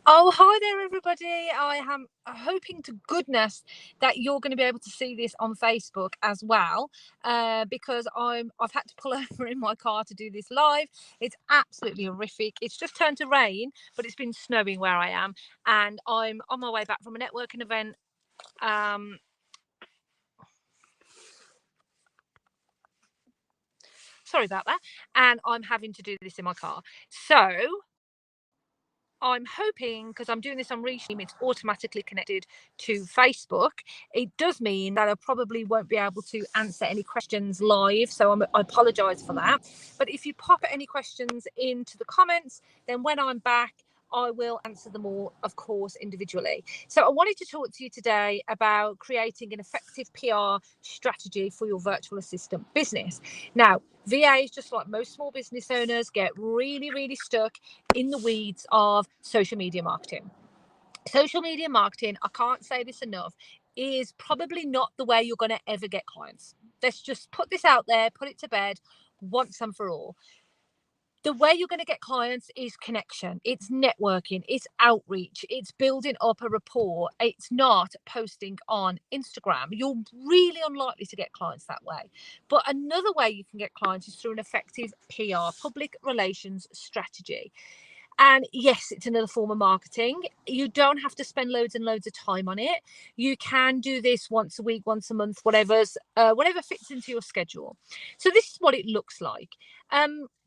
Oh, hi there, everybody. I am hoping to goodness that you're going to be able to see this on Facebook as well, because I've had to pull over in my car to do this live. It's absolutely horrific. It's just turned to rain, but it's been snowing where I am, and I'm on my way back from a networking event. Um, Sorry about that, and I'm having to do this in my car. So I'm hoping, because I'm doing this on Restream, it's automatically connected to Facebook. It does mean that I probably won't be able to answer any questions live, so I apologise for that. But if you pop any questions into the comments, then when I'm back, I will answer them all, of course, individually. So I wanted to talk to you today about creating an effective PR strategy for your virtual assistant business. Now, VAs, just like most small business owners, get really, really stuck in the weeds of social media marketing. Social media marketing, I can't say this enough, is probably not the way you're going to ever get clients. Let's just put this out there, put it to bed once and for all. The way you're going to get clients is connection, it's networking, it's outreach, it's building up a rapport. It's not posting on Instagram. You're really unlikely to get clients that way. But another way you can get clients is through an effective PR, public relations strategy. And yes, it's another form of marketing. You don't have to spend loads and loads of time on it. You can do this once a week, once a month, whatever fits into your schedule. So this is what it looks like.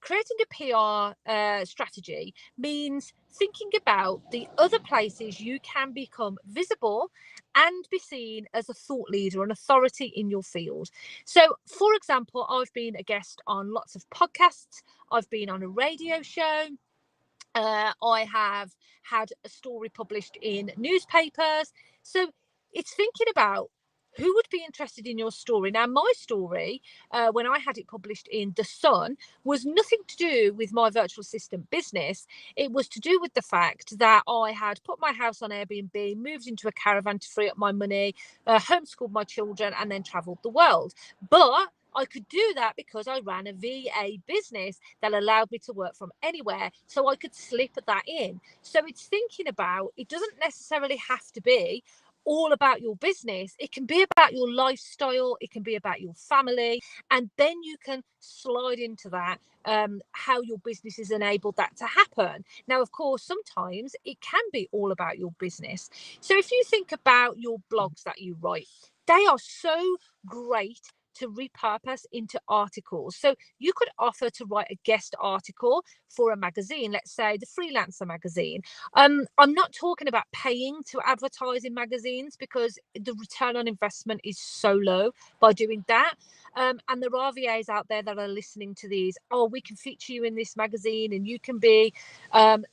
Creating a PR strategy means thinking about the other places you can become visible and be seen as a thought leader, an authority in your field. So, for example, I've been a guest on lots of podcasts. I've been on a radio show. I have had a story published in newspapers. So it's thinking about who would be interested in your story. Now, my story, when I had it published in The Sun, was nothing to do with my virtual assistant business. It was to do with the fact that I had put my house on Airbnb, moved into a caravan to free up my money, homeschooled my children, and then traveled the world. But I could do that because I ran a VA business that allowed me to work from anywhere. So I could slip that in. So it's thinking about, it doesn't necessarily have to be all about your business. It can be about your lifestyle, it can be about your family, and then you can slide into that, how your business has enabled that to happen. Now, of course, sometimes it can be all about your business. So if you think about your blogs that you write, they are so great to repurpose into articles. So you could offer to write a guest article for a magazine, let's say the Freelancer magazine. I'm not talking about paying to advertise in magazines because the return on investment is so low by doing that. And there are VAs out there that are listening to these. Oh, we can feature you in this magazine, and you can be an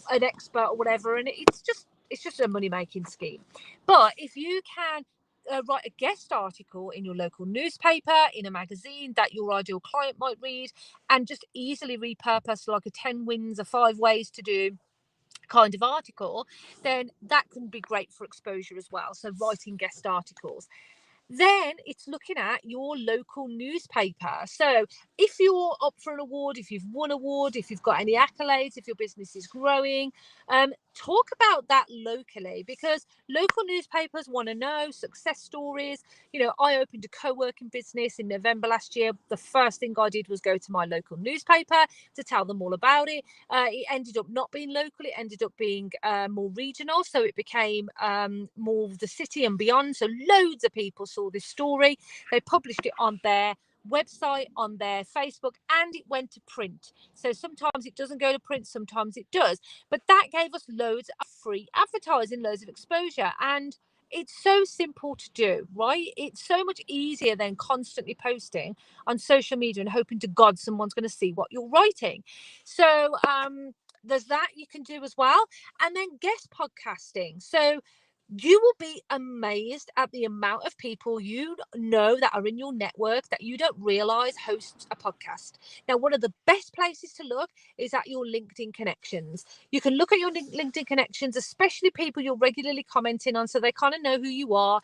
expert or whatever. And it's just a money making scheme. But if you can write a guest article in your local newspaper, in a magazine that your ideal client might read, and just easily repurpose like a 10 wins or 5 ways to do kind of article, then that can be great for exposure as well. So writing guest articles. Then it's looking at your local newspaper. So if you're up for an award, if you've won an award, if you've got any accolades, if your business is growing, talk about that locally, because local newspapers want to know success stories. I opened a co-working business in November last year. The first thing I did was go to my local newspaper to tell them all about it. It ended up not being local. It ended up being more regional. So it became more of the city and beyond. So loads of people saw this story. They published it on their website, on their Facebook, and it went to print. So sometimes it doesn't go to print, sometimes it does. But that gave us loads of free advertising, loads of exposure. And it's so simple to do, right? It's so much easier than constantly posting on social media and hoping to God someone's going to see what you're writing. So there's that you can do as well. And then guest podcasting. So you will be amazed at the amount of people you know that are in your network that you don't realize hosts a podcast. Now, one of the best places to look is at your LinkedIn connections. You can look at your LinkedIn connections, especially people you're regularly commenting on, so they kind of know who you are.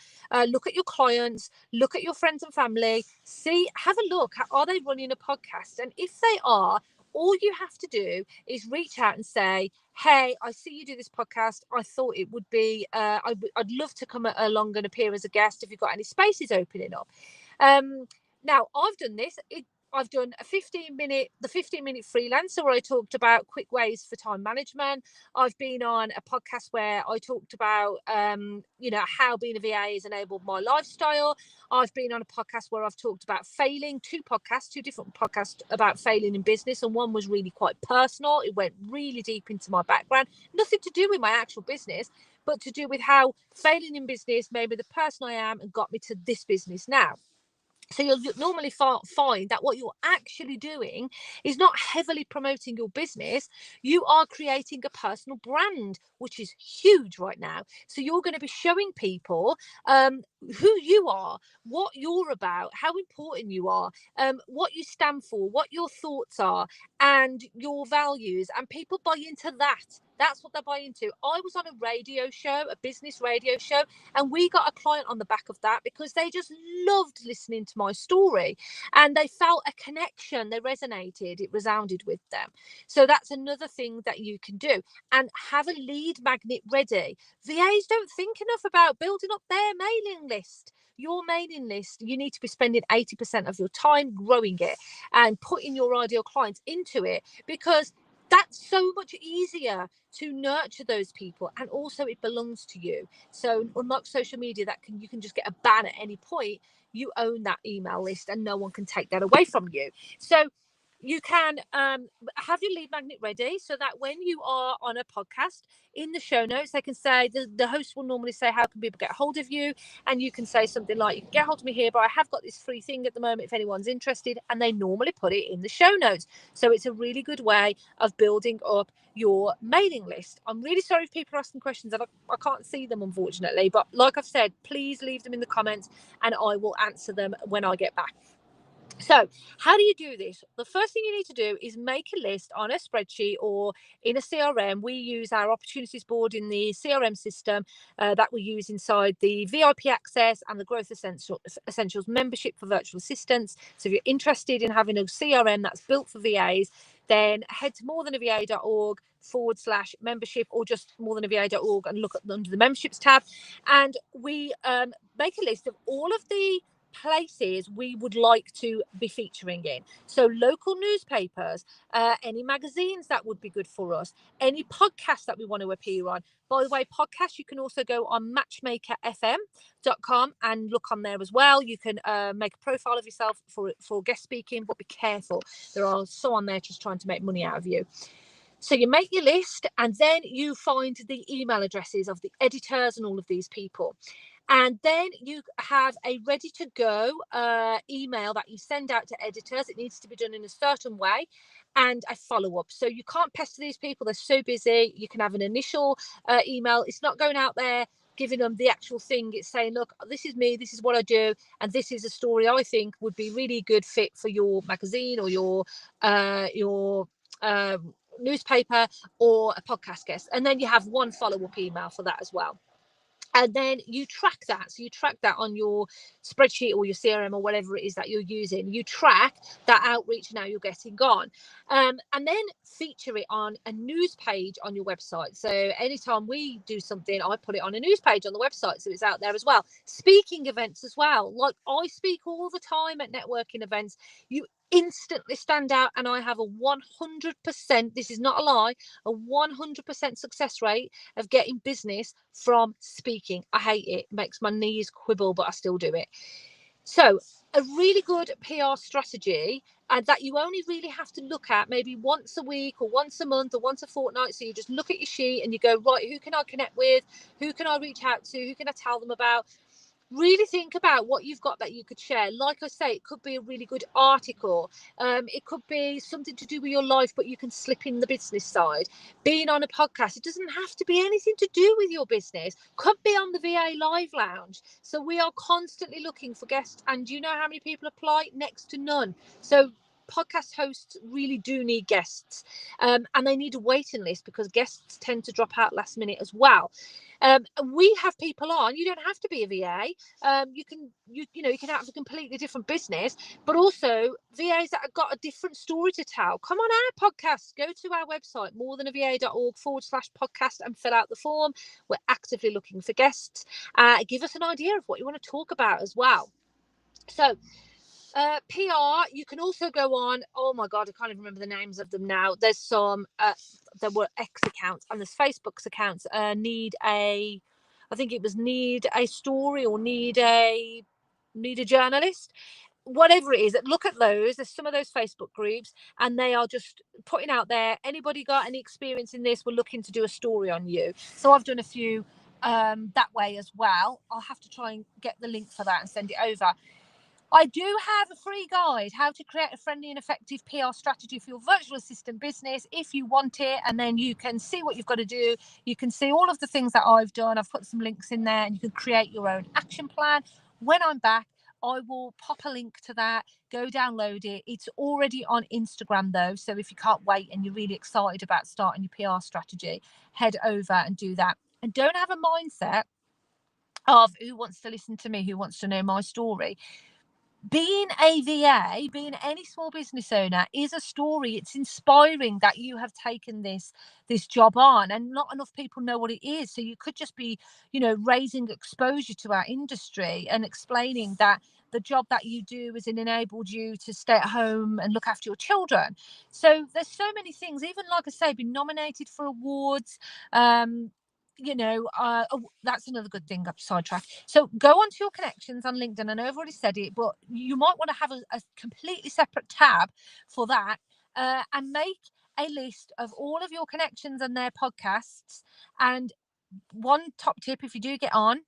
Look at your clients, look at your friends and family, have a look. Are they running a podcast? And if they are, all you have to do is reach out and say, hey, I see you do this podcast. I thought it would be, I'd love to come along and appear as a guest if you've got any spaces opening up. Now, I've done this. I've done a 15-minute freelancer where I talked about quick ways for time management. I've been on a podcast where I talked about, how being a VA has enabled my lifestyle. I've been on a podcast where I've talked about failing, two different podcasts about failing in business. And one was really quite personal. It went really deep into my background, nothing to do with my actual business, but to do with how failing in business made me the person I am and got me to this business now. So you'll normally find that what you're actually doing is not heavily promoting your business. You are creating a personal brand, which is huge right now. So you're going to be showing people who you are, what you're about, how important you are, what you stand for, what your thoughts are, and your values. And people buy into that. That's what they buy into. I was on a radio show, a business radio show, and we got a client on the back of that because they just loved listening to my story and they felt a connection. They resonated. It resounded with them. So that's another thing that you can do. And have a lead magnet ready. VAs don't think enough about building up their mailing list. Your mailing list, you need to be spending 80% of your time growing it and putting your ideal clients into it, because that's so much easier to nurture those people, and also it belongs to you. So unlike social media that you can just get a ban at any point, you own that email list and no one can take that away from you. So you can have your lead magnet ready so that when you are on a podcast, in the show notes they can say, the host will normally say, how can people get hold of you? And you can say something like, you can get hold of me here, but I have got this free thing at the moment if anyone's interested, and they normally put it in the show notes. So it's a really good way of building up your mailing list. I'm really sorry if people are asking questions and I can't see them, unfortunately, but like I've said, please leave them in the comments and I will answer them when I get back. So how do you do this? The first thing you need to do is make a list on a spreadsheet or in a CRM. We use our opportunities board in the CRM system that we use inside the VIP Access and the Growth Essentials membership for virtual assistants. So if you're interested in having a CRM that's built for VAs, then head to morethanava.org/membership, or just morethanava.org and look at under the memberships tab. And we make a list of all of the places we would like to be featuring in. So local newspapers, any magazines that would be good for us, any podcasts that we want to appear on. By the way, podcasts, you can also go on matchmakerfm.com and look on there as well. You can make a profile of yourself for guest speaking, but be careful. There are some on there just trying to make money out of you. So you make your list and then you find the email addresses of the editors and all of these people. And then you have a ready to go email that you send out to editors. It needs to be done in a certain way, and a follow up. So you can't pester these people. They're so busy. You can have an initial email. It's not going out there giving them the actual thing. It's saying, look, this is me. This is what I do. And this is a story I think would be really good fit for your magazine or your newspaper or a podcast guest. And then you have one follow up email for that as well. And then you track that. So you track that on your spreadsheet or your CRM or whatever it is that you're using. You track that outreach now you're getting on. And then feature it on a news page on your website. So anytime we do something, I put it on a news page on the website so it's out there as well. Speaking events as well. Like I speak all the time at networking events. You instantly stand out, and I have a 100%, this is not a lie, a 100% success rate of getting business from speaking. I hate it. It makes my knees quibble, but I still do it. So a really good PR strategy that you only really have to look at maybe once a week or once a month or once a fortnight. So you just look at your sheet and you go, right, who can I connect with? Who can I reach out to? Who can I tell them about? Really think about what you've got that you could share. Like I say, it could be a really good article. It could be something to do with your life, but you can slip in the business side. Being on a podcast, it doesn't have to be anything to do with your business. Could be on the VA Live Lounge. So we are constantly looking for guests. And do you know how many people apply? Next to none. So podcast hosts really do need guests, and they need a waiting list because guests tend to drop out last minute as well. We have people on. You don't have to be a VA. You can have a completely different business, but also VAs that have got a different story to tell. Come on our podcast. Go to our website, morethanava.org/podcast, and fill out the form. We're actively looking for guests. Give us an idea of what you want to talk about as well. So PR, you can also go on, oh my god, I can't even remember the names of them now. There's some there were X accounts and there's Facebook's accounts. Need a story or need a journalist, whatever it is. Look at those. There's some of those Facebook groups, and they are just putting out there, anybody got any experience in this, we're looking to do a story on you. So I've done a few that way as well. I'll have to try and get the link for that and send it over. I do have a free guide, how to create a friendly and effective PR strategy for your virtual assistant business if you want it. And then you can see what you've got to do. You can see all of the things that I've done. I've put some links in there and you can create your own action plan. When I'm back, I will pop a link to that. Go download it. It's already on Instagram though. So if you can't wait and you're really excited about starting your PR strategy, head over and do that. And don't have a mindset of who wants to listen to me, who wants to know my story. Being a VA, being any small business owner is a story. It's inspiring that you have taken this job on, and not enough people know what it is. So you could just be, raising exposure to our industry and explaining that the job that you do has enabled you to stay at home and look after your children. So there's so many things, even like I say, been nominated for awards. That's another good thing. Up sidetrack. So go onto your connections on LinkedIn. I know I've already said it, but you might want to have a completely separate tab for that, and make a list of all of your connections and their podcasts. And one top tip, if you do get on,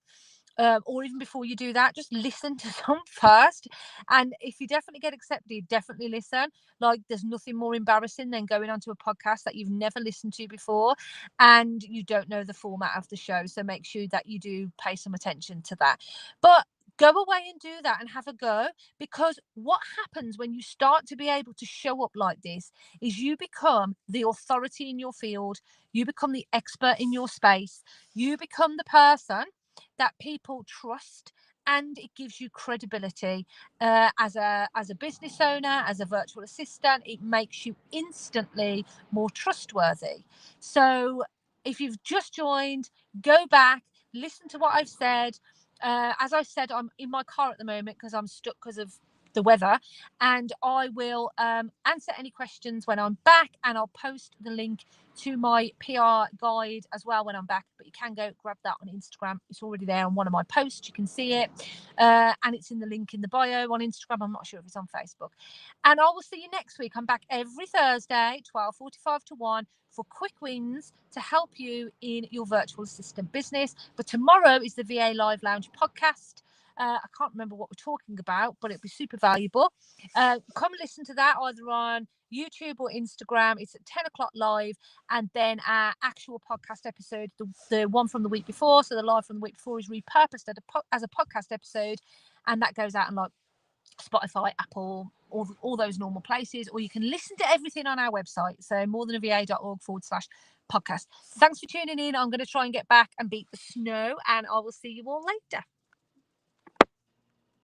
or even before you do that, just listen to some first. And if you definitely get accepted, definitely listen. Like, there's nothing more embarrassing than going onto a podcast that you've never listened to before and you don't know the format of the show. So make sure that you do pay some attention to that. But go away and do that and have a go, because what happens when you start to be able to show up like this is you become the authority in your field. You become the expert in your space. You become the person that people trust, and it gives you credibility as a business owner, as a virtual assistant. It makes you instantly more trustworthy. So if you've just joined, go back, listen to what I've said. As I said, I'm in my car at the moment because I'm stuck because of the weather, and I will answer any questions when I'm back, and I'll post the link to my PR guide as well when I'm back. But you can go grab that on Instagram. It's already there on one of my posts. You can see it, and it's in the link in the bio on Instagram. I'm not sure if it's on Facebook. And I will see you next week. I'm back every Thursday, 12:45 to 1, for quick wins to help you in your virtual assistant business. But tomorrow is the VA Live Lounge podcast. I can't remember what we're talking about, but it'll be super valuable. Come listen to that either on YouTube or Instagram. It's at 10 o'clock live. And then our actual podcast episode, the one from the week before, so the live from the week before, is repurposed as a podcast episode. And that goes out on like Spotify, Apple, all those normal places, or you can listen to everything on our website. So morethanava.org/podcast. Thanks for tuning in. I'm going to try and get back and beat the snow, and I will see you all later.